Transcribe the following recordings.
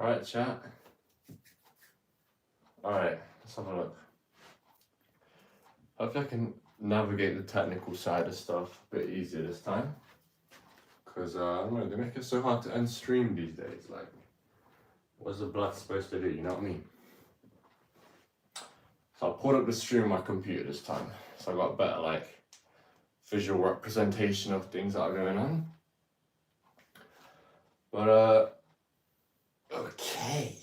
Alright, chat. Alright, let's have a look. Hopefully I can navigate the technical side of stuff a bit easier this time. Because, I don't know, they make it so hard to end stream these days. Like, what's the blood supposed to do, you know what I mean? So I pulled up the stream on my computer this time. So I got better, like, visual representation of things that are going on. But, okay.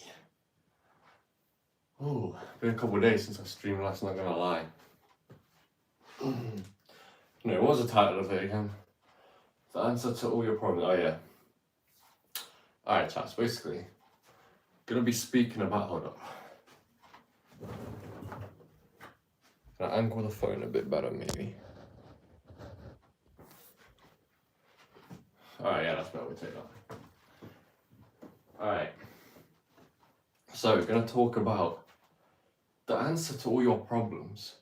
Ooh, been a couple of days since I streamed last, not gonna lie. No, what was the title of it again? The answer to all your problems. Oh yeah. Alright, chaps, basically, gonna be speaking about, hold up. Can I angle the phone a bit better, maybe? Alright, yeah, that's better, we'll take that. Alright. So, we're gonna talk about the answer to all your problems.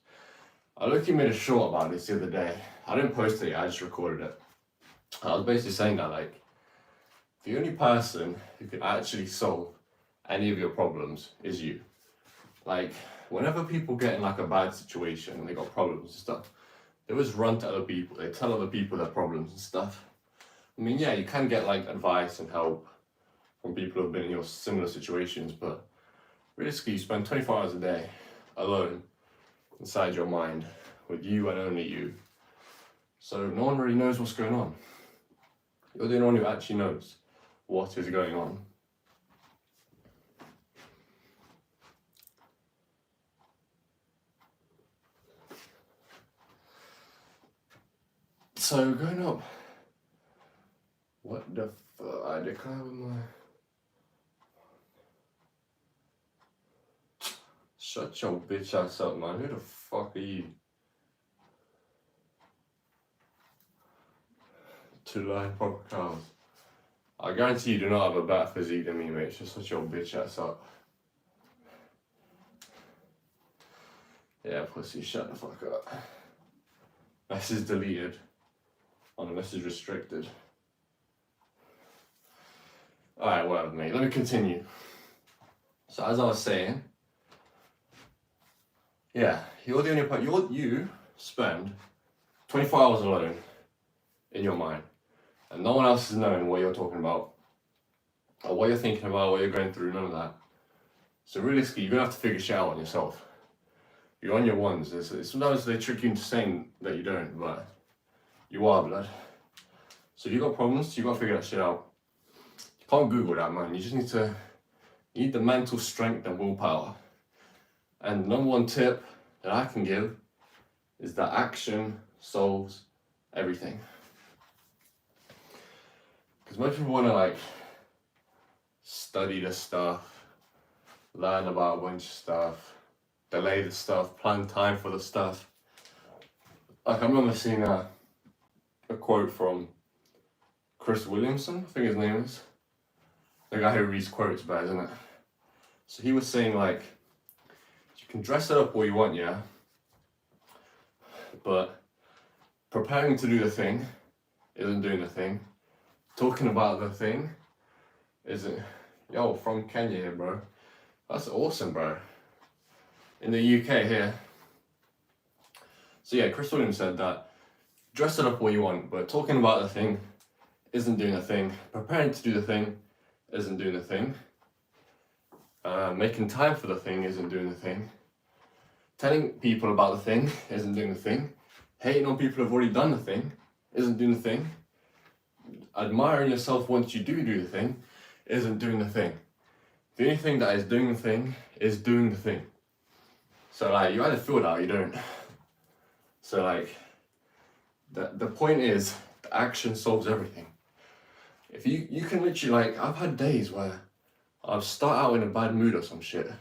I literally made a short about this the other day. I didn't post it yet, I just recorded it. I was basically saying that, like, the only person who can actually solve any of your problems is you. Like, whenever people get in like a bad situation and they got problems and stuff, they always run to other people, they tell other people their problems and stuff. I mean, yeah, you can get like advice and help from people who have been in your similar situations, but realistically, you spend 24 hours a day alone inside your mind with you and only you. So no one really knows what's going on. You're the only one who actually knows what is going on. So going up, what the fuck, I declare with my... Shut your bitch ass up, man. Who the fuck are you? To line proper cows. I guarantee you do not have a better physique than me, mate. Just shut your bitch ass up. Yeah, pussy, shut the fuck up. Message deleted. On the message restricted. Alright, whatever, mate. Let me continue. So as I was saying, yeah, you're the only part. You spend 24 hours alone in your mind, and no one else is knowing what you're talking about, or what you're thinking about, what you're going through, none of that. So realistically, you're gonna have to figure shit out on yourself. You're on your ones. Sometimes they trick you into saying that you don't, but you are, blood. So if you got problems, you gotta figure that shit out. You can't Google that, man. You just you need the mental strength and willpower. And the number one tip that I can give is that action solves everything. Because most people want to like study the stuff, learn about a bunch of stuff, delay the stuff, plan time for the stuff. Like I remember seeing a quote from Chris Williamson, I think his name is. The guy who reads quotes bad, isn't it? So he was saying like, you can dress it up all you want, yeah? But preparing to do the thing isn't doing the thing. Talking about the thing isn't... Yo, from Kenya here, bro. That's awesome, bro. In the UK here. So yeah, Chris Williams said that dress it up all you want, but talking about the thing isn't doing the thing. Preparing to do the thing isn't doing the thing. Making time for the thing isn't doing the thing. Telling people about the thing isn't doing the thing. Hating on people who've already done the thing isn't doing the thing. Admiring yourself once you do the thing isn't doing the thing. The only thing that is doing the thing is doing the thing. So like, you either feel that or you don't. So like, the point is, the action solves everything. If you can literally like, I've had days where I'll start out in a bad mood or some shit.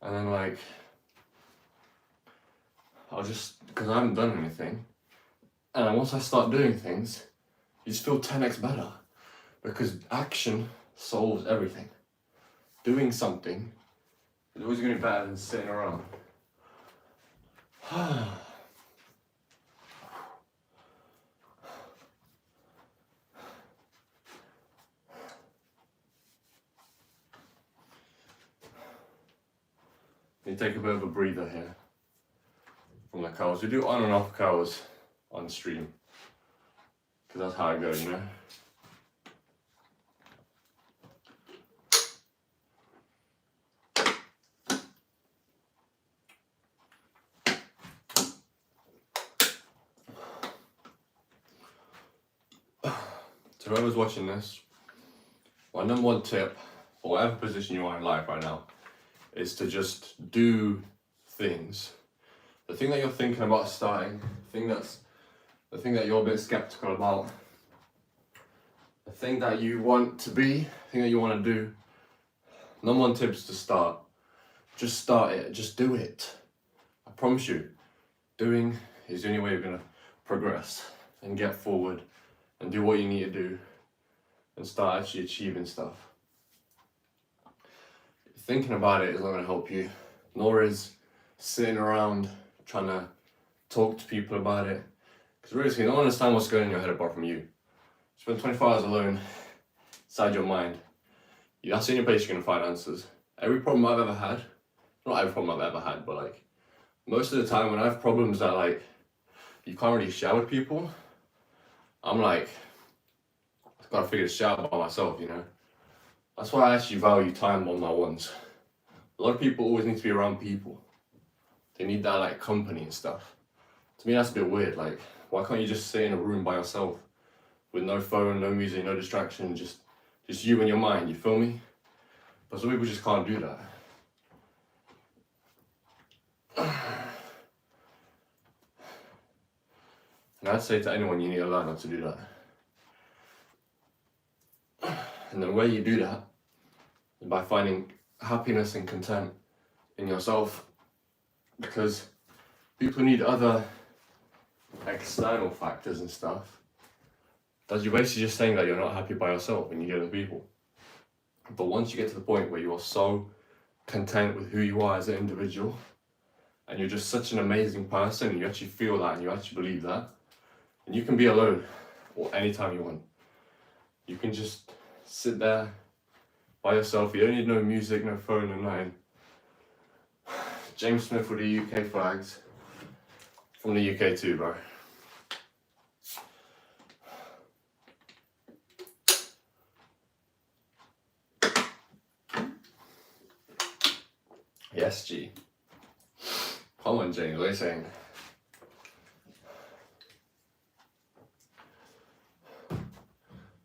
And then like, I'll just, because I haven't done anything. And then once I start doing things, you just feel 10x better. Because action solves everything. Doing something is always going to be better than sitting around. take a bit of a breather here from the curls. We do on and off curls on stream, because that's how it goes, you know? So whoever's watching this, my number one tip, for whatever position you are in life right now, is to just do things. The thing that you're thinking about starting, the thing that you're a bit skeptical about, the thing that you want to be, the thing that you want to do, number one tip is to start. Just start it, just do it. I promise you, doing is the only way you're going to progress and get forward and do what you need to do and start actually achieving stuff. Thinking about it is not going to help you, nor is sitting around trying to talk to people about it. Because really, you don't understand what's going on in your head apart from you. Spend 24 hours alone inside your mind. That's the only place you're going to find answers. Every problem I've ever had, not every problem I've ever had, but like most of the time when I have problems that like you can't really share with people, I'm like, I've got to figure this shit out by myself, you know? That's why I actually value time one-on-ones. A lot of people always need to be around people. They need that like company and stuff. To me that's a bit weird, like why can't you just sit in a room by yourself with no phone, no music, no distraction, just you and your mind, you feel me? But some people just can't do that. And I'd say to anyone, you need to learn how to do that. And the way you do that is by finding happiness and content in yourself, because people need other external factors and stuff. That you're basically just saying that you're not happy by yourself when you get other people. But once you get to the point where you are so content with who you are as an individual, and you're just such an amazing person, and you actually feel that and you actually believe that, and you can be alone or anytime you want. You can just sit there by yourself. You don't need no music, no phone, no nothing. James Smith with the UK flags. From the UK too, bro. Yes, G. Come on, James, what are you saying?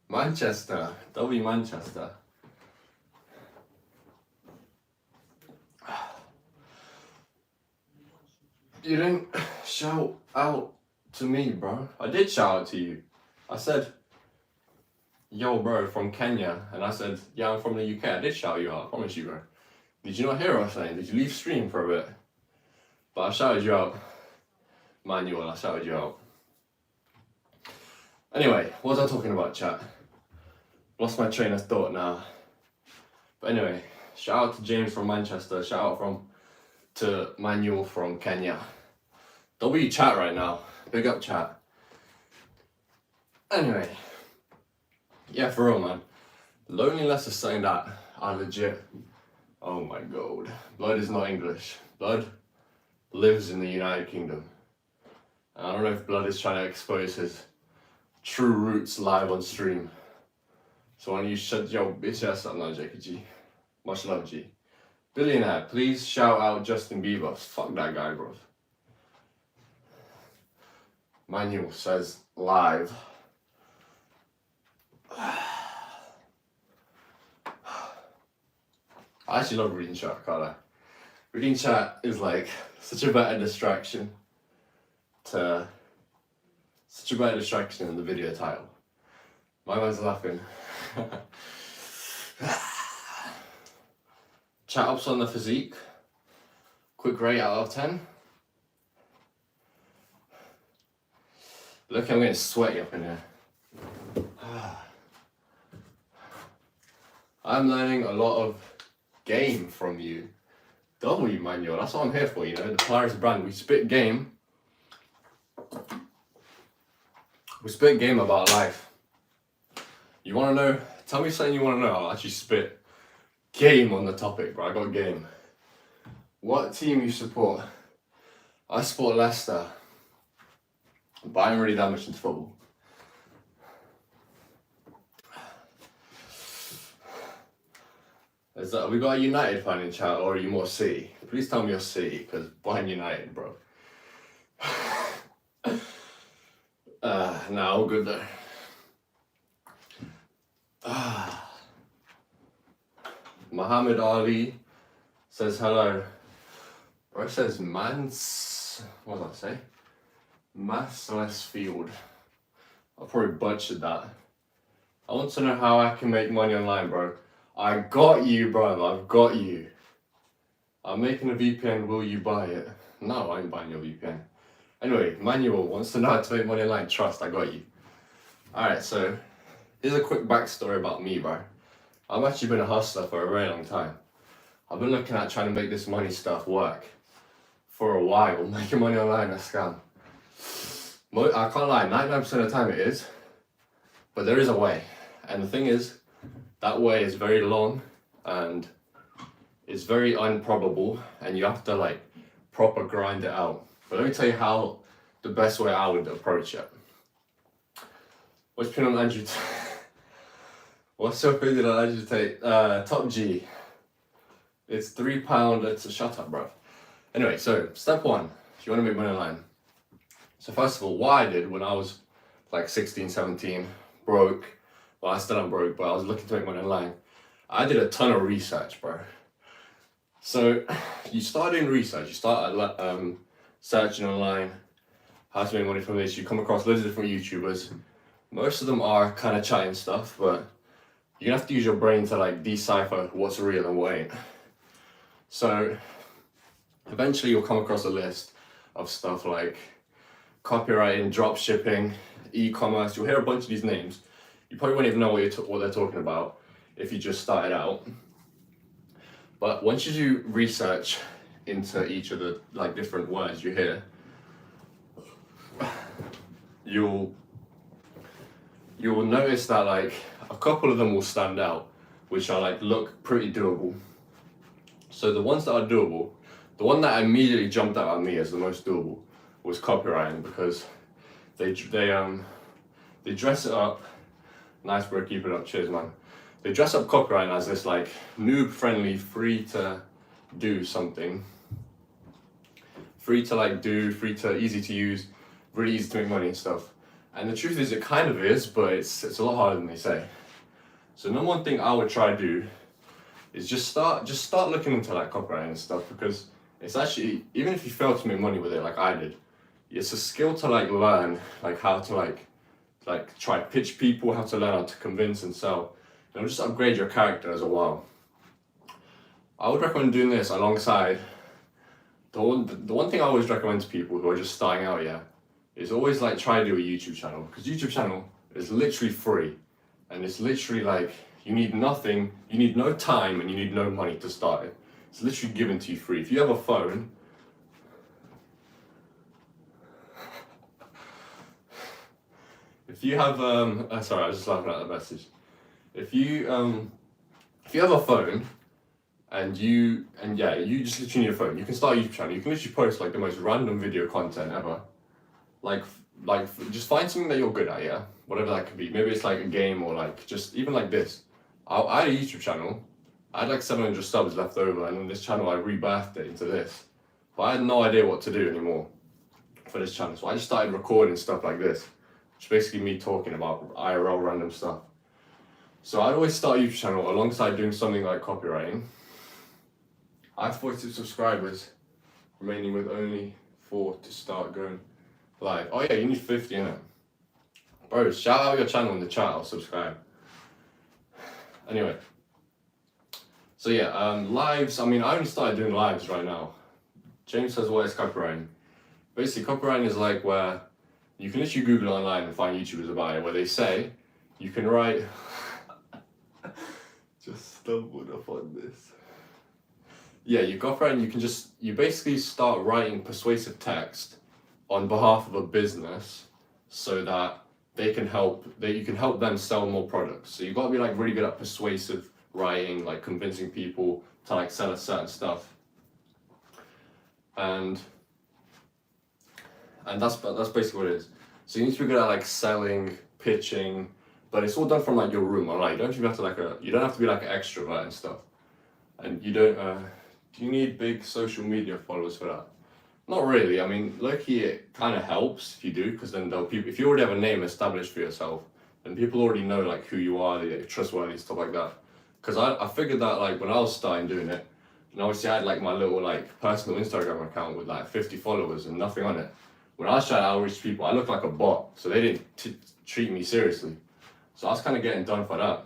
Manchester, W Manchester. You didn't shout out to me, bro. I did shout out to you. I said, yo, bro, from Kenya. And I said, yeah, I'm from the UK. I did shout you out, I promise you, bro. Did you not hear what I was saying? Did you leave stream for a bit? But I shouted you out. Manuel, I shouted you out. Anyway, what was I talking about, chat? Lost my train of thought now. But anyway, shout out to James from Manchester. Shout out to Manuel from Kenya. W chat right now. Big up chat. Anyway, yeah, for real, man. Loneliness is something that I legit, oh my god. Blood is not English. Blood lives in the United Kingdom. And I don't know if Blood is trying to expose his true roots live on stream. So why don't you shut your bitch ass up now, Jackie G. Much love, G. Billionaire, please shout out Justin Bieber. Fuck that guy, bro. Manuel says live. I actually love reading chat, can't I? Reading chat is like such a better distraction than the video title. My man's laughing. Chat ups on the physique. Quick rate out of 10. Look, I'm getting sweaty up in here. I'm learning a lot of game from you. W Manual, that's what I'm here for, you know, the Polaris brand. We spit game. We spit game about life. You wanna know? Tell me something you wanna know. I'll actually spit game on the topic, bro. I got game. What team you support? I support Leicester, but I ain't really that much into football. Have we got a United fan in chat, or are you more City? Please tell me you're City, because Bayern United, bro. Nah, all good there. Muhammad Ali says hello. Bro, it says what did I say? Mansfield. I probably butchered that. I want to know how I can make money online, bro. I got you, brother. I've got you. I'm making a VPN. Will you buy it? No, I ain't buying your VPN. Anyway, Manuel wants to know how to make money online. Trust, I got you. Alright, so here's a quick backstory about me, bro. I've actually been a hustler for a very long time. I've been looking at trying to make this money stuff work for a while. Making money online is a scam. I can't lie, 99% of the time it is, but there is a way. And the thing is, that way is very long and it's very improbable, and you have to like proper grind it out. But let me tell you how the best way I would approach it. What's your opinion on Andrew? What's your opinion on Andrew Tate? Top G. It's £3. Shut up, bro. Anyway, so step one, if you want to make money online. So first of all, what I did when I was like 16, 17, broke. Well, I still am broke, but I was looking to make money online. I did a ton of research, bro. So you start doing research. You start searching online how to make money from this. You come across loads of different YouTubers. Most of them are kind of chatting stuff, but you're gonna have to use your brain to like decipher what's real and what ain't. So eventually you'll come across a list of stuff like copywriting, drop shipping, e-commerce. You'll hear a bunch of these names. You probably won't even know what they're talking about if you just started out. But once you do research into each of the like different words you hear, you'll notice that like a couple of them will stand out, which are like look pretty doable. So the ones that are doable, the one that immediately jumped out at me as the most doable was copywriting, because they dress it up. Nice, bro, keep it up. Cheers, man. They dress up copywriting as this like noob friendly, free to do something. Free to like do, easy to use, really easy to make money and stuff. And the truth is it kind of is, but it's a lot harder than they say. So number one thing I would try to do is just start looking into like copywriting and stuff, because it's actually, even if you fail to make money with it like I did, it's a skill to like learn like how to like try to pitch people, how to learn how to convince and sell. It'll just upgrade your character as a while. I would recommend doing this alongside the one thing I always recommend to people who are just starting out, is always like try to do a YouTube channel, because YouTube channel is literally free, and it's literally like you need nothing, you need no time, and you need no money to start it. It's literally given to you free. If you have a phone, if you have sorry, I was just laughing at the message. If you have a phone and you just literally need a phone, you can start a YouTube channel. You can literally post like the most random video content ever. Like just find something that you're good at, whatever that could be. Maybe it's like a game, or like just even like this. I had a YouTube channel. I had like 700 subs left over, and on this channel I rebirthed it into this. But I had no idea what to do anymore for this channel, so I just started recording stuff like this. It's basically me talking about IRL random stuff. So I'd always start a YouTube channel alongside doing something like copywriting. I have 46 subscribers, remaining with only 4 to start going live. Oh yeah, you need 50, innit? Bro, shout out your channel in the chat, I'll subscribe. Anyway. So lives, I only started doing lives right now. James says, what is copywriting? Basically, copywriting is like where you can literally Google online and find YouTubers about it, where they say you can write... Just stumbled upon this. Yeah, you copywriting, you basically start writing persuasive text on behalf of a business so that you can help them sell more products. So you've got to be like really good at persuasive writing, like convincing people to like sell a certain stuff. and that's basically what it is. So you need to be good at like selling, pitching, but it's all done from like your room. Alright, you don't have to you don't have to be like an extrovert and stuff. And you don't. Do you need big social media followers for that? Not really. I mean, low-key, it kind of helps if you do, because then people, if you already have a name established for yourself, then people already know like who you are, you're trustworthy, stuff like that. Because I figured that like when I was starting doing it, and obviously I had like my little like personal Instagram account with like 50 followers and nothing on it. When I was trying to outreach people, I looked like a bot, so they didn't treat me seriously. So I was kind of getting done for that.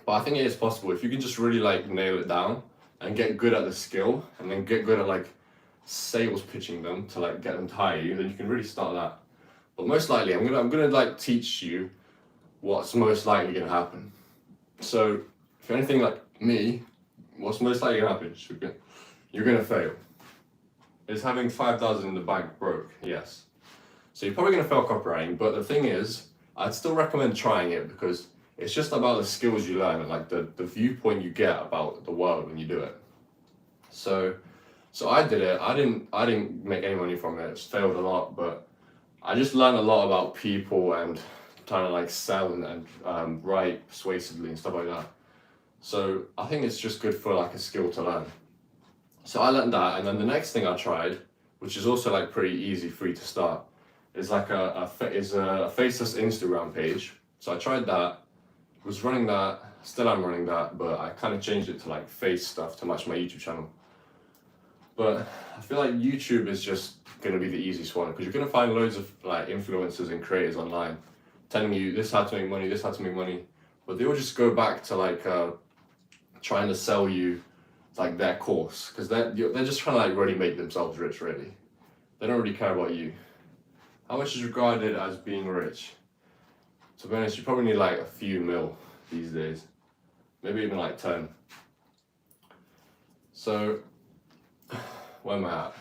But I think it is possible if you can just really like nail it down and get good at the skill, and then get good at like sales pitching them to like get them to hire you, then you can really start that. But most likely, I'm gonna like teach you what's most likely gonna happen. So if you're anything like me, what's most likely gonna happen? You're gonna fail. Is having 5,000 in the bank broke? Yes. So you're probably gonna fail copywriting, but the thing is, I'd still recommend trying it because it's just about the skills you learn and like the viewpoint you get about the world when you do it. So I did it. I didn't make any money from it. It's failed a lot, but I just learned a lot about people and trying to like sell and write persuasively and stuff like that. So I think it's just good for like a skill to learn. So I learned that, and then the next thing I tried, which is also like pretty easy for you to start, is like a faceless Instagram page. So I tried that, was running that, still am running that, but I kind of changed it to like face stuff to match my YouTube channel. But I feel like YouTube is just going to be the easiest one because you're going to find loads of like influencers and creators online telling you this how to make money, this how to make money, but they all just go back to like trying to sell you like their course because they're just trying to like really make themselves rich. Really, they don't really care about you. How much is regarded as being rich? To be honest, you probably need like a few mil these days, maybe even like 10. So where am I at?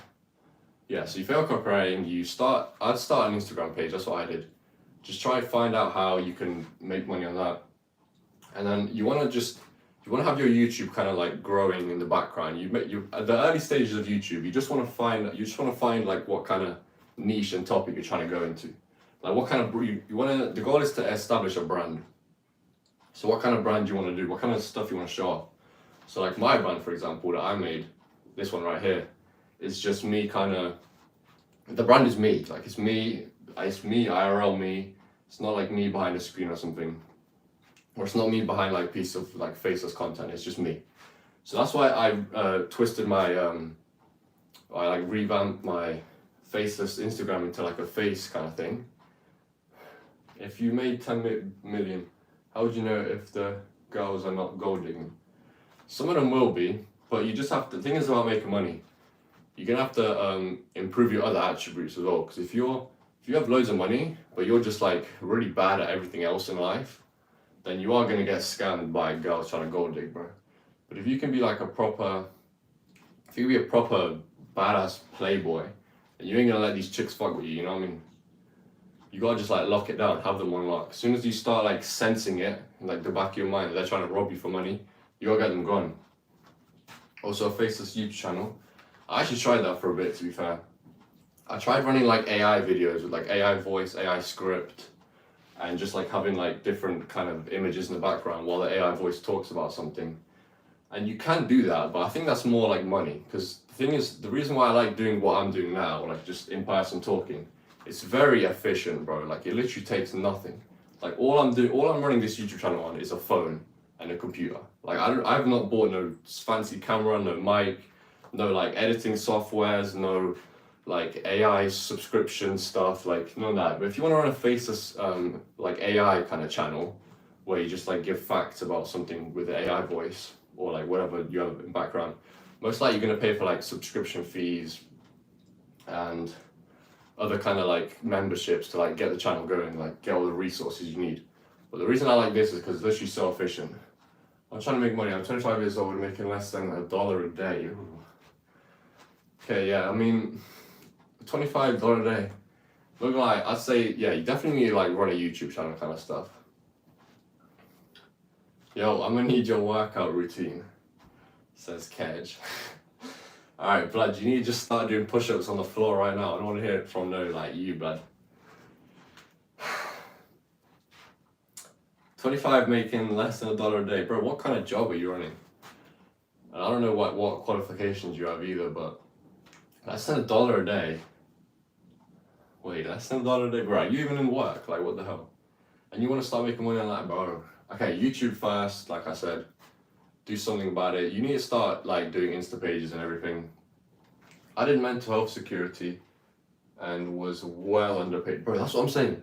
Yeah, so you fail copywriting, I'd start an Instagram page, that's what I did. Just try to find out how you can make money on that. And then you wanna have your YouTube kind of like growing in the background. At the early stages of YouTube, you just wanna find like what kind of niche and topic you're trying to go into. Like what kind of, the goal is to establish a brand. So what kind of brand do you wanna do? What kind of stuff you wanna show off? So like my brand, for example, that I made, this one right here, it's just me the brand is me, like it's me, IRL me. It's not like me behind a screen or something. Or it's not me behind like piece of like faceless content, it's just me. So that's why I twisted my, I like revamped my faceless Instagram into like a face kind of thing. If you made 10 million, how would you know if the girls are not gold digging? Some of them will be, but you just have to, the thing is about making money, you're gonna have to improve your other attributes as well. Because if you have loads of money, but you're just like really bad at everything else in life, then you are gonna get scammed by girls trying to gold dig, bro. But if you can be like a proper badass playboy, then you ain't gonna let these chicks fuck with you, you know what I mean? You gotta just like lock it down, have them on lock. As soon as you start like sensing it in like the back of your mind that they're trying to rob you for money, you gotta get them gone. Also a faceless YouTube channel. I actually tried that for a bit, to be fair. I tried running like AI videos with like AI voice, AI script, and just like having like different kind of images in the background while the AI voice talks about something. And you can do that, but I think that's more like money. Because the thing is, the reason why I like doing what I'm doing now, like just in person talking, it's very efficient, bro. Like it literally takes nothing. Like all I'm running this YouTube channel on is a phone and a computer. Like I've not bought no fancy camera, no mic, no like editing softwares, no like AI subscription stuff, like none of that. But if you want to run a faceless like AI kind of channel where you just like give facts about something with the AI voice or like whatever you have in background, most likely you're gonna pay for like subscription fees and other kind of like memberships to like get the channel going, like get all the resources you need. But the reason I like this is because it's literally so efficient. I'm trying to make money. I'm 25 years old, making less than $1 a day. Ooh. Okay, yeah, I mean, $25 a day. Look, like I'd say, yeah, you definitely need to like run a YouTube channel kind of stuff. Yo, I'm gonna need your workout routine, says Kedge. Alright, blood, you need to just start doing push-ups on the floor right now. I don't want to hear it from no, like, you, blood. 25 making less than $1 a day. Bro, what kind of job are you running? And I don't know what qualifications you have either, but less than $1 a day. Wait, less than $1 a day? Bro, are you even in work? Like, what the hell? And you want to start making money on that, bro? Okay, YouTube first, like I said. Do something about it. You need to start, like, doing Insta pages and everything. I did mental health security and was well underpaid. Bro, that's what I'm saying.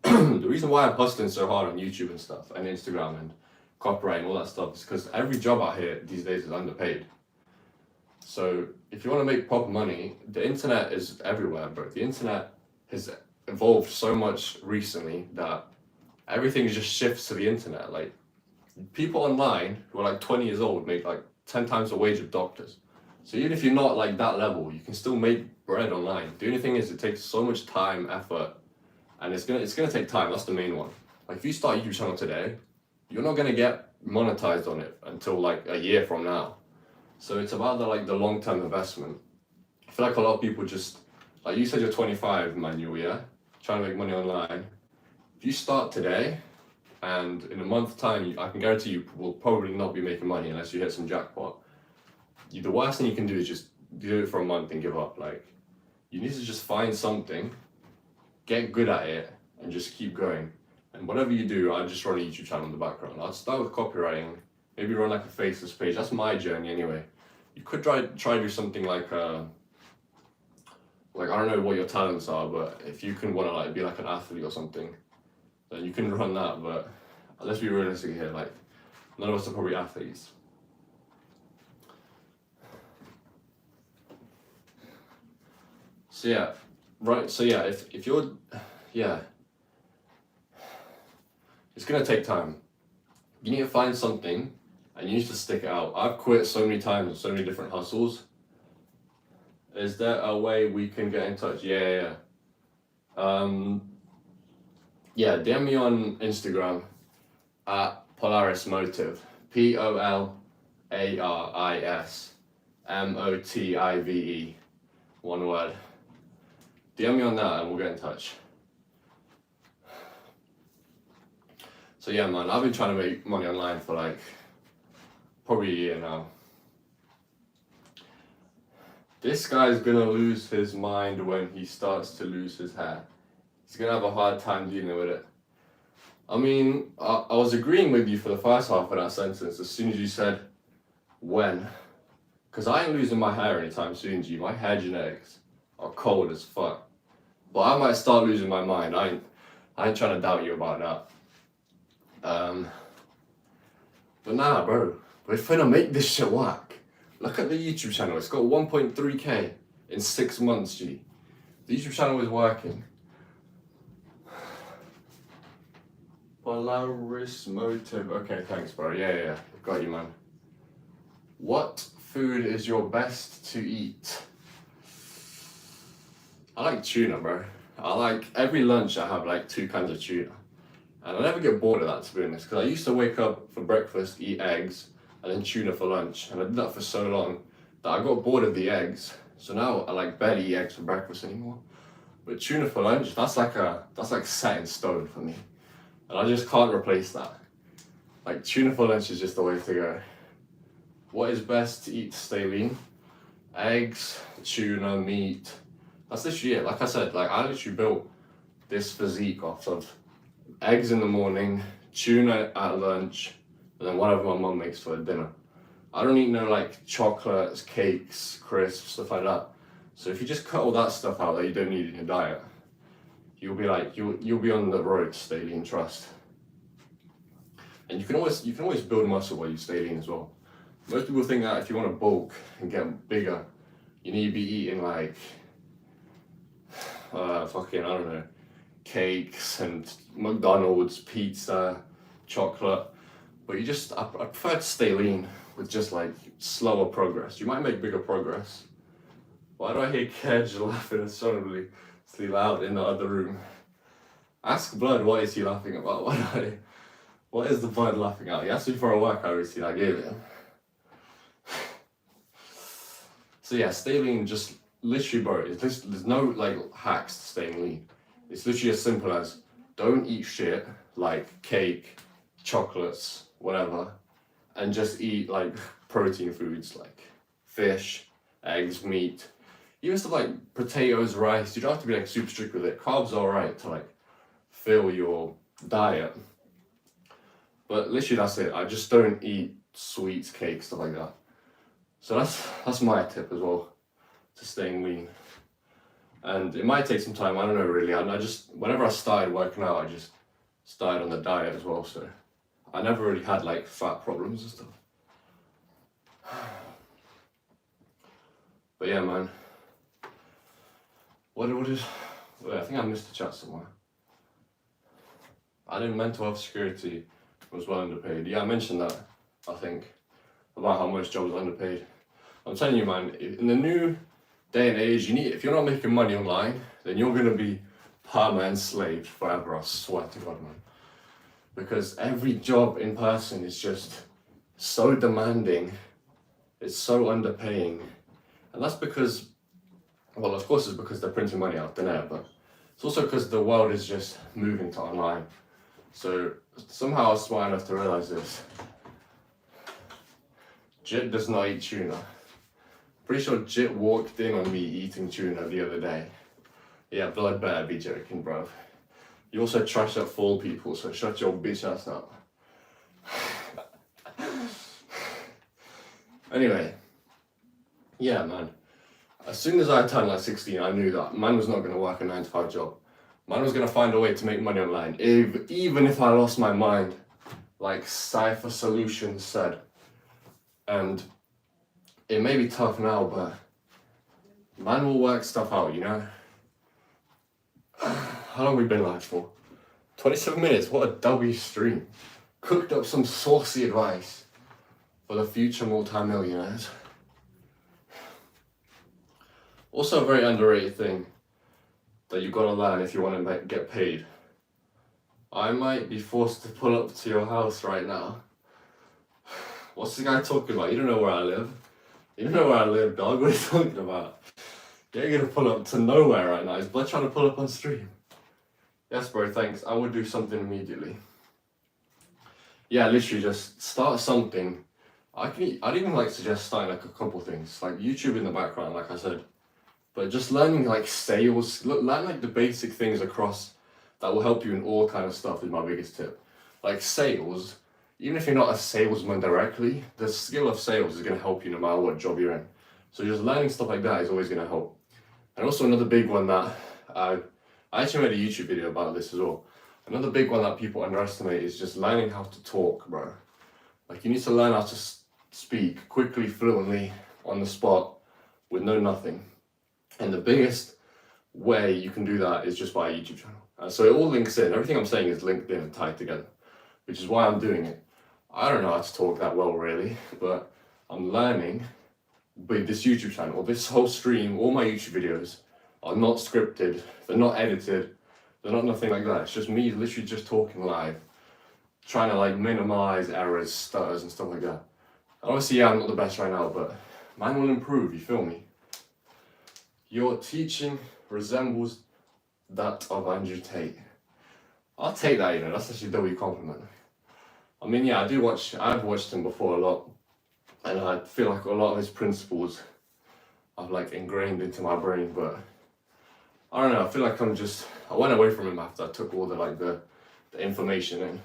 The reason why I'm hustling so hard on YouTube and stuff, and Instagram and copyright and all that stuff, is because every job out here these days is underpaid. So if you want to make proper money, the internet is everywhere, bro. The internet has evolved so much recently that everything just shifts to the internet. Like, people online who are like 20 years old make like 10 times the wage of doctors. So even if you're not like that level, you can still make bread online. The only thing is it takes so much time, effort, and it's gonna take time. That's the main one. Like, if you start a YouTube channel today, you're not gonna get monetized on it until like a year from now. So it's about the long-term investment. I feel like a lot of people just, like you said, you're 25, Manuel, yeah? Trying to make money online. If you start today, and in a month's time, I can guarantee you will probably not be making money unless you hit some jackpot. The worst thing you can do is just do it for a month and give up. Like, you need to just find something, get good at it, and just keep going. And whatever you do, I just run a YouTube channel in the background. I'll start with copywriting, maybe run like a faceless page. That's my journey anyway. You could try to do something like I don't know what your talents are, but if you can want to like be like an athlete or something, then you can run that. But let's be realistic here. Like, none of us are probably athletes. So yeah, right. So yeah, if you're, yeah, it's gonna take time. You need to find something, and you need to stick it out. I've quit so many times, so many different hustles. Is there a way we can get in touch? Yeah. Yeah, DM me on Instagram at Polaris Motive. POLARISMOTIVE. One word. DM me on that and we'll get in touch. So yeah, man, I've been trying to make money online for like probably a year now. This guy's gonna lose his mind when he starts to lose his hair. He's gonna have a hard time dealing with it. I mean, I was agreeing with you for the first half of that sentence as soon as you said when. Because I ain't losing my hair anytime soon, G. My hair genetics are cold as fuck. But I might start losing my mind. I ain't trying to doubt you about that. But nah, bro. We're finna make this shit work. Look at the YouTube channel. It's got 1.3k in 6 months, G. The YouTube channel is working. Polaris Motive. Okay, thanks, bro. Yeah. Got you, man. What food is your best to eat? I like tuna, bro. I like every lunch I have like 2 kinds of tuna. And I never get bored of that, to be honest, because I used to wake up for breakfast, eat eggs, and then tuna for lunch. And I did that for so long that I got bored of the eggs. So now I like barely eat eggs for breakfast anymore. But tuna for lunch, that's like set in stone for me. And I just can't replace that. Like, tuna for lunch is just the way to go. What is best to eat to stay lean? Eggs, tuna, meat. That's literally it. Like I said, like I literally built this physique off of eggs in the morning, tuna at lunch, and then whatever my mum makes for dinner. I don't eat no like chocolates, cakes, crisps, stuff like that. So if you just cut all that stuff out that you don't need in your diet, you'll be like you'll be on the road to stay lean, trust. And you can always build muscle while you stay lean as well. Most people think that if you want to bulk and get bigger, you need to be eating like I don't know, cakes and McDonald's, pizza, chocolate. But I prefer to stay lean with just like slower progress. You might make bigger progress. Why do I hear Kedge laughing astonishingly loud in the other room? Ask Blood, what is he laughing about? What is the Blood laughing at? He asked me for a workout routine, I gave it him. So yeah, stay lean. Just literally, bro. There's no like hacks to staying lean. It's literally as simple as don't eat shit like cake, chocolates, whatever, and just eat like protein foods like fish, eggs, meat, even stuff like potatoes, rice. You don't have to be like super strict with it. Carbs are alright to like fill your diet, but literally that's it. I just don't eat sweets, cakes, stuff like that. So that's my tip as well to staying lean. And it might take some time. I don't know really. I just whenever I started working out, I just started on the diet as well. So I never really had like fat problems and stuff. But yeah, man. What is? Wait, I think I missed the chat somewhere. I think mental health security was well underpaid. Yeah, I mentioned that. I think about how much jobs are underpaid. I'm telling you, man. In the new day and age, if you're not making money online, then you're gonna be permanent enslaved forever. I swear to God, man. Because every job in person is just so demanding. It's so underpaying, and that's because, well, of course, it's because they're printing money out there, but it's also because the world is just moving to online. So somehow I was smart enough to realize this. Jit does not eat tuna. Pretty sure Jit walked in on me eating tuna the other day. Yeah, blood better be joking, bro. You also trash up full people, so shut your bitch ass up. Anyway, yeah, man. As soon as I turned like 16, I knew that man was not going to work a 9-to-5 job. Man was going to find a way to make money online, even if I lost my mind, like Cypher Solutions said. And it may be tough now, but man will work stuff out, you know? How long have we been live for? 27 minutes, what a W stream. Cooked up some saucy advice for the future multi-millionaires. Also a very underrated thing that you've got to learn if you want to get paid. I might be forced to pull up to your house right now. What's the guy talking about? You don't know where I live. You don't know where I live, dog. What are you talking about? You're gonna pull up to nowhere right now. Is Blood trying to pull up on stream? Yes, bro, thanks. I would do something immediately. Yeah, literally just start something. I'd even like suggest starting like a couple things, like YouTube in the background, like I said. But just learning like sales, learn like the basic things across that will help you in all kind of stuff is my biggest tip. Like sales, even if you're not a salesman directly, the skill of sales is gonna help you no matter what job you're in. So just learning stuff like that is always gonna help. And also another big one that I actually made a YouTube video about this as well. Another big one that people underestimate is just learning how to talk, bro. Like you need to learn how to speak quickly, fluently, on the spot, with no nothing. And the biggest way you can do that is just by a YouTube channel. So it all links in. Everything I'm saying is linked in and tied together, which is why I'm doing it. I don't know how to talk that well, really, but I'm learning with this YouTube channel. This whole stream, all my YouTube videos are not scripted. They're not edited. They're not nothing like that. It's just me literally just talking live, trying to like minimize errors, stutters, and stuff like that. Obviously, yeah, I'm not the best right now, but mine will improve, you feel me? Your teaching resembles that of Andrew Tate. I'll take that, you know, that's actually a W compliment. I mean, yeah, I've watched him before a lot, and I feel like a lot of his principles I've like ingrained into my brain, but I don't know, I feel like I went away from him after I took all the information in.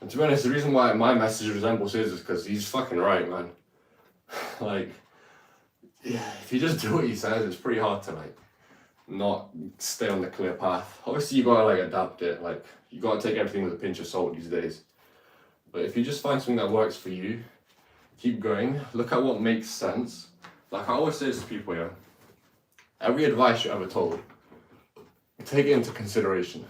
And to be honest, the reason why my message resembles his is because he's fucking right, man. Like, yeah, if you just do what he says, it's pretty hard to like not stay on the clear path. Obviously, you gotta like adapt it. Like, you gotta take everything with a pinch of salt these days. But if you just find something that works for you, keep going. Look at what makes sense. Like I always say this to people, yeah. Every advice you're ever told, take it into consideration.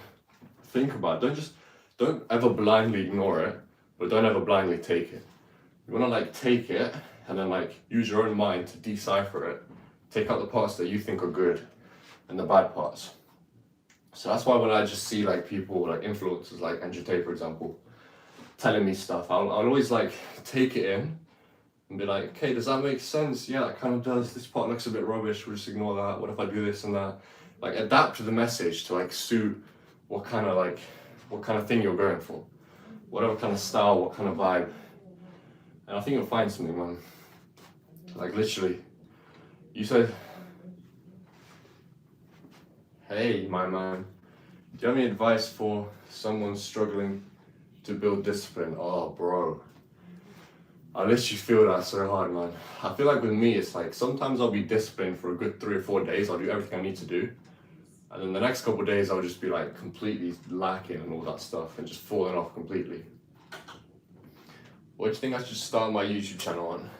Think about it. Don't ever blindly ignore it, but don't ever blindly take it. You wanna like take it and then like use your own mind to decipher it. Take out the parts that you think are good and the bad parts. So that's why when I just see like people, like influencers like Andrew Tate, for example, telling me stuff, I'll always like take it in and be like, okay, does that make sense? Yeah, that kind of does. This part looks a bit rubbish. We'll just ignore that. What if I do this and that? Like adapt the message to like suit what kind of thing you're going for, whatever kind of style, what kind of vibe. And I think you'll find something, man. Like literally, you said, hey, my man, do you have any advice for someone struggling to build discipline? Oh, bro. I literally feel that so hard, man. I feel like with me, it's like sometimes I'll be disciplined for a good 3 or 4 days. I'll do everything I need to do. And then the next couple of days, I'll just be like completely lacking and all that stuff and just falling off completely. What do you think I should start my YouTube channel on?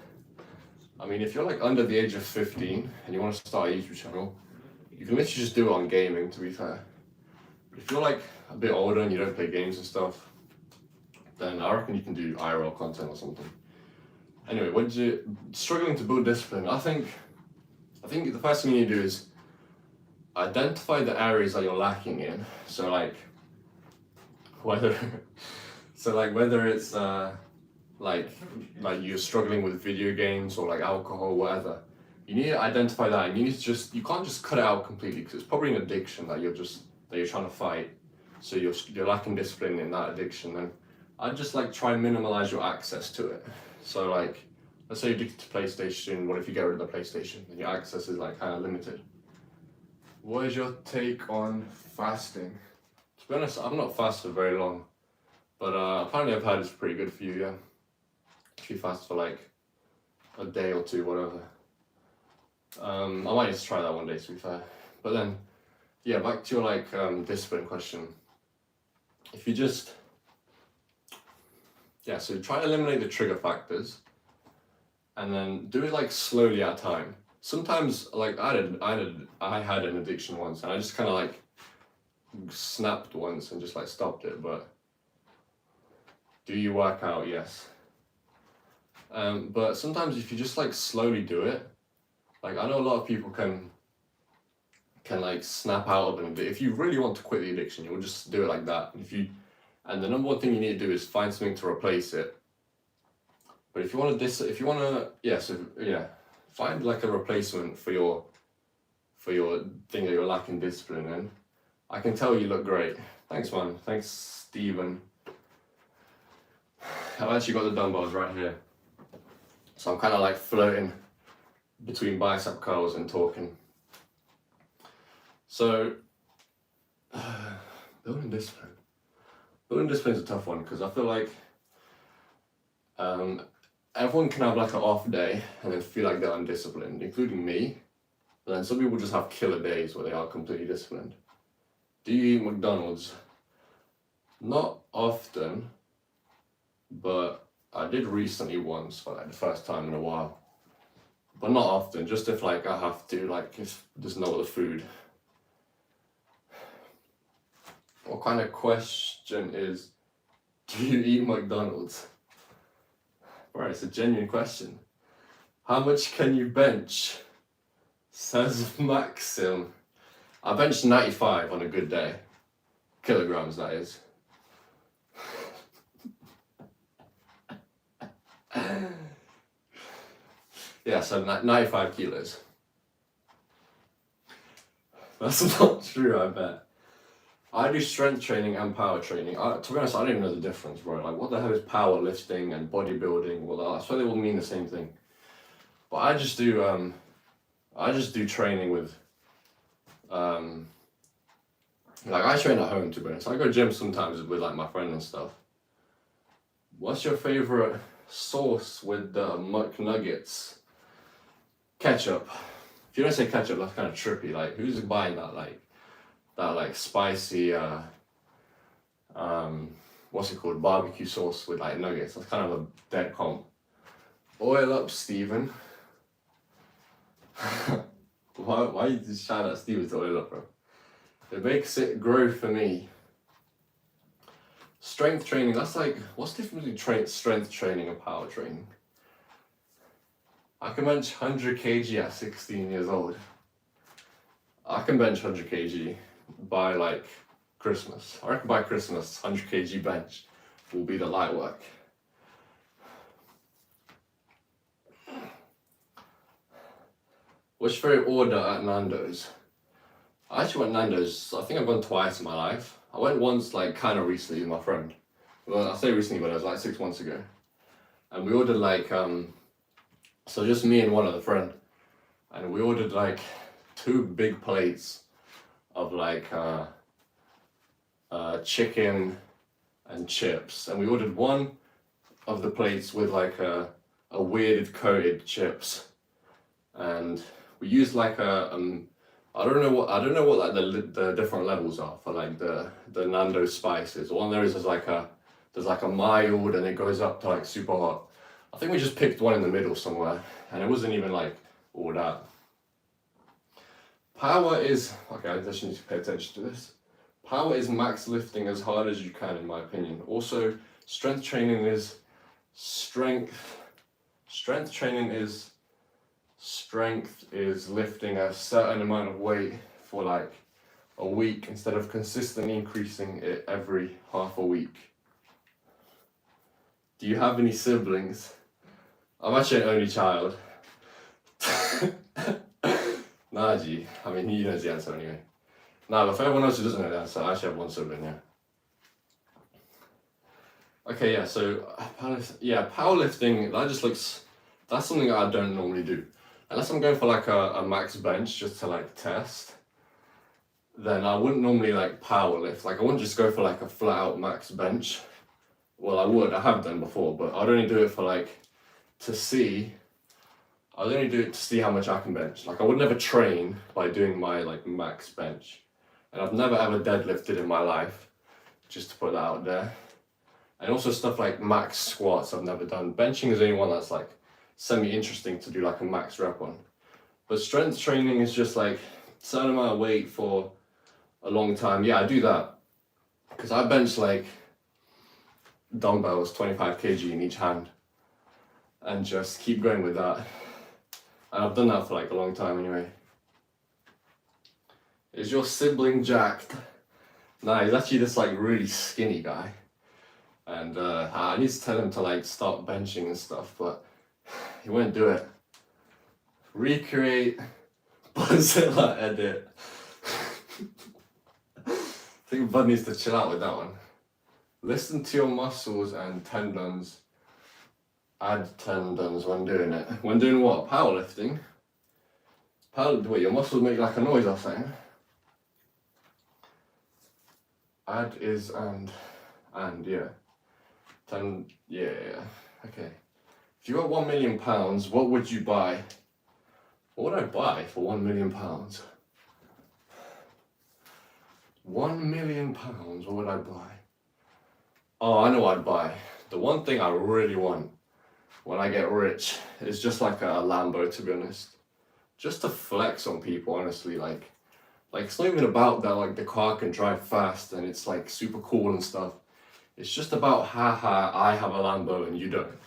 I mean, if you're like under the age of 15 and you want to start a YouTube channel, you can literally just do it on gaming, to be fair. But if you're like a bit older and you don't play games and stuff, then I reckon you can do IRL content or something. Anyway, struggling to build discipline? I think the first thing you need to do is identify the areas that you're lacking in. So like whether it's like you're struggling with video games or like alcohol, whatever. You need to identify that, and you can't just cut it out completely, because it's probably an addiction that you're trying to fight. So you're lacking discipline in that addiction, and I'd just like try and minimize your access to it. So like, let's say you're addicted to PlayStation. What if you get rid of the PlayStation? Then your access is like kind of limited. What is your take on fasting? To be honest, I've not fasted very long, but apparently I've heard it's pretty good for you, yeah. If you fast for like a day or two, whatever. I might just try that one day, to be fair. But then, yeah, back to your like discipline question. If you just, yeah, so try to eliminate the trigger factors, and then do it like slowly at a time. Sometimes, like I had an addiction once, and I just kind of like snapped once and just like stopped it. But do you work out? Yes. But sometimes if you just like slowly do it, like I know a lot of people can like snap out of it. If you really want to quit the addiction, you'll just do it like that. And the number one thing you need to do is find something to replace it. But if you want to, find like a replacement for your thing that you're lacking discipline in. I can tell you look great. Thanks, man. Thanks, Steven. I've actually got the dumbbells right here. So I'm kind of like floating between bicep curls and talking. So, building discipline. Building discipline is a tough one, because I feel like everyone can have like an off day and then feel like they're undisciplined, including me. But then some people just have killer days where they are completely disciplined. Do you eat McDonald's? Not often, but I did recently once for like the first time in a while. But not often, just if like I have to, like if there's no other food. What kind of question is, do you eat McDonald's? Right, it's a genuine question. How much can you bench? Says Maxim. I bench 95 on a good day. Kilograms, that is. Yeah, so 95 kilos. That's not true, I bet. I do strength training and power training. To be honest, I don't even know the difference, bro. Like, what the hell is powerlifting and bodybuilding? Well, I swear they all mean the same thing. But I just do training with, like I train at home, to be honest. I go gym sometimes with like my friend and stuff. What's your favorite sauce with the McNuggets? Ketchup. If you don't say ketchup, that's kind of trippy. Like, who's buying that? Like spicy, what's it called? Barbecue sauce with like nuggets. That's kind of a dead comp. Oil up, Steven. Why you just shout at Steven to oil up, bro? It makes it grow for me. Strength training, that's like, what's the difference between strength training and power training? I can bench 100 kg at 16 years old. I can bench 100 kg by like Christmas. I reckon by Christmas, 100 kg bench will be the light work. What's your favorite order at Nando's? I actually went Nando's, I think I've gone twice in my life. I went once like kind of recently with my friend. Well, I say recently, but it was like 6 months ago. And we ordered like, so just me and one other friend. And we ordered like 2 big plates of like chicken and chips. And we ordered one of the plates with like a weird coated chips. And we used like I don't know what like the different levels are for like the Nando's spices. One there is like there's like a mild and it goes up to like super hot. I think we just picked one in the middle somewhere and it wasn't even like all that. Power is, okay, I just need to pay attention to this. Power is max lifting as hard as you can, in my opinion. Also, strength training is lifting a certain amount of weight for like a week instead of consistently increasing it every half a week. Do you have any siblings? I'm actually an only child. Naji, I mean, he knows the answer anyway. Nah, but for everyone else who doesn't know the answer, I actually have one sibling, yeah. Okay, yeah, so powerlifting, that's something I don't normally do. Unless I'm going for like a max bench just to like test, then I wouldn't normally like powerlift. Like I wouldn't just go for like a flat out max bench. Well, I have done before, but I'd only do it for like, I'd only do it to see how much I can bench. Like I would never train by doing my like max bench. And I've never ever deadlifted in my life, just to put that out there. And also stuff like max squats I've never done. Benching is the only one that's like semi-interesting to do like a max rep on. But strength training is just like certain amount of weight for a long time. Yeah, I do that. Because I bench like dumbbells, 25 kg in each hand. And just keep going with that. And I've done that for like a long time anyway. Is your sibling jacked? Nah, he's actually this like really skinny guy. And I need to tell him to like start benching and stuff, but he won't do it. Recreate Buzzilla edit. I think Bud needs to chill out with that one. Listen to your muscles and tendons. Add tendons when doing it. When doing what? Powerlifting? Wait, your muscles make like a noise or something? Add is and yeah. Yeah. Okay. If you got £1 million, what would you buy? What would I buy for £1 million? £1 million, what would I buy? Oh, I know what I'd buy. The one thing I really want when I get rich is just like a Lambo, to be honest. Just to flex on people, honestly. Like it's not even about that like the car can drive fast and it's like super cool and stuff. It's just about haha, I have a Lambo and you don't.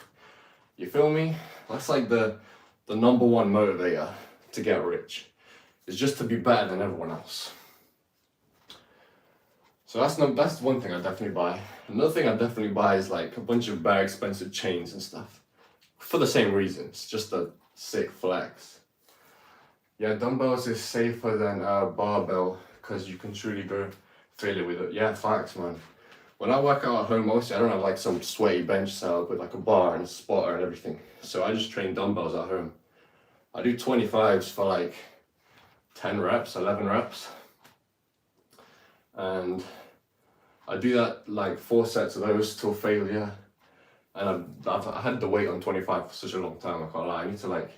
You feel me? That's like the number one motivator to get rich. Is just to be better than everyone else. So that's one thing I definitely buy. Another thing I definitely buy is like a bunch of very expensive chains and stuff. For the same reasons, just a sick flex. Yeah, dumbbells is safer than a barbell because you can truly go failure with it. Yeah, facts, man. When I work out at home, mostly I don't have like some sweaty bench setup with like a bar and a spotter and everything. So I just train dumbbells at home. I do 25s for like 10 reps, 11 reps. And I do that like 4 sets of those till failure. And I've had the weight on 25 for such a long time, I can't lie. I need to like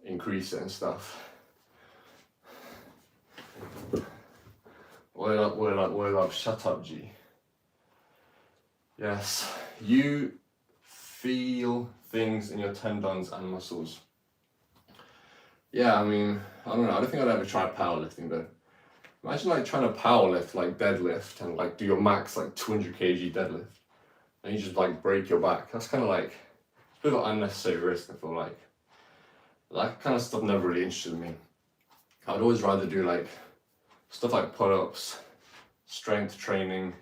increase it and stuff. Word up, shut up, G. Yes, you feel things in your tendons and muscles. Yeah, I mean, I don't know, I don't think I'd ever try powerlifting though. Imagine like trying to powerlift, like deadlift, and like do your max like 200 kg deadlift. And you just like break your back. That's kind of like a bit of an unnecessary risk, I feel like. That kind of stuff never really interested me. I'd always rather do like stuff like pull-ups, strength training.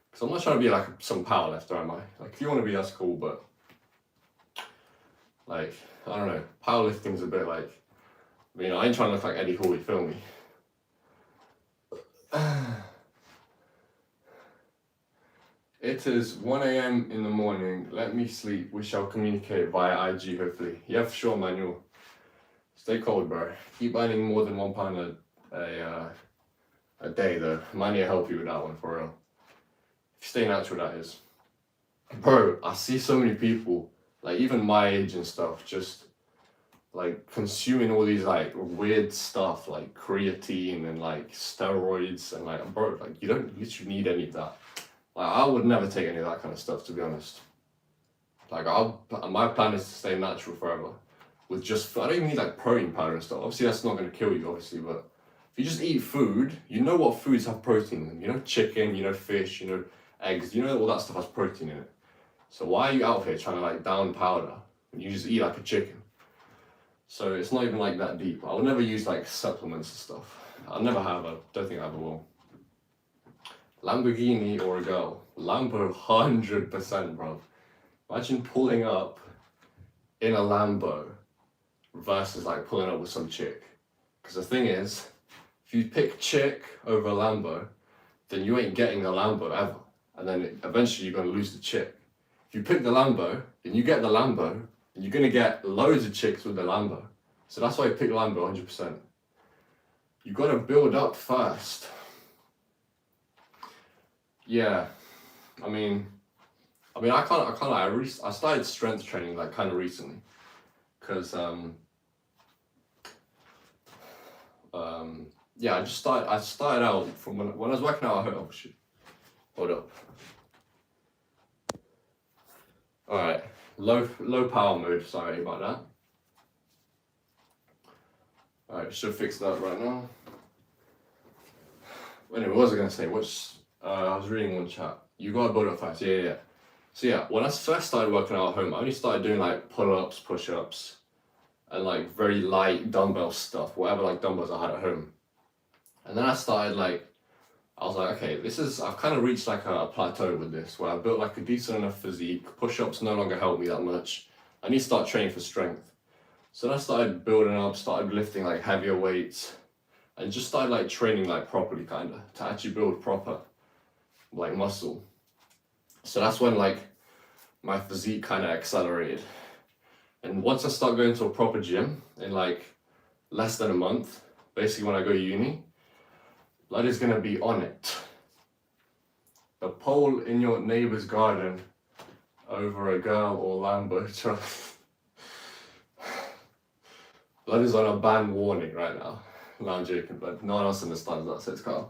Because I'm not trying to be like some powerlifter, am I? Like if you want to be, that's cool, but like, I don't know, powerlifting's a bit like, mean, I ain't trying to look like Eddie Hall, you feel me? It is 1 a.m. in the morning. Let me sleep. We shall communicate via IG, hopefully. Yeah, for sure, Manuel. Stay cold, bro. Keep earning more than £1 a day, though. Money will help you with that one, for real. If you stay natural, that is. Bro, I see so many people, like even my age and stuff, just like consuming all these like weird stuff like creatine and like steroids and like, bro, like you don't literally need any of that. Like I would never take any of that kind of stuff, to be honest. Like my plan is to stay natural forever with just, I don't even need like protein powder and stuff. Obviously that's not going to kill you, obviously, but if you just eat food, you know what foods have protein in them. You know chicken, you know fish, you know eggs, you know all that stuff has protein in it. So why are you out here trying to like down powder when you just eat like a chicken? So it's not even like that deep. I will never use like supplements and stuff. I never have. I don't think I ever will. Lamborghini or a girl? Lambo 100%, bro. Imagine pulling up in a Lambo versus like pulling up with some chick. Because the thing is, if you pick chick over a Lambo, then you ain't getting the Lambo ever. And then eventually you're going to lose the chick. If you pick the Lambo, then you get the Lambo, and you're going to get loads of chicks with the Lambo. So that's why you pick Lambo 100%. You got to build up first. Yeah, I mean, I started strength training like kind of recently, cause yeah, I started out from when I was working out at home. Oh shit, hold up. All right, low power mode. Sorry about that. All right, should fix that right now. Anyway, what was I gonna say? I was reading one chat. You gotta build up fast. Yeah. So yeah, when I first started working out at home, I only started doing like pull-ups, push-ups, and like very light dumbbell stuff, whatever like dumbbells I had at home. And then I was like, okay, I've kind of reached like a plateau with this, where I built like a decent enough physique. Push-ups no longer help me that much. I need to start training for strength. So then I started building up, started lifting like heavier weights, and just started like training like properly kinda, to actually build proper like muscle. So that's when like my physique kind of accelerated. And once I start going to a proper gym in like less than a month, basically when I go to uni, blood is gonna be on it. The pole in your neighbor's garden over a girl or Lambo truck. Blood is on a ban warning right now. No, I'm joking, but no one else understands that, so it's calm.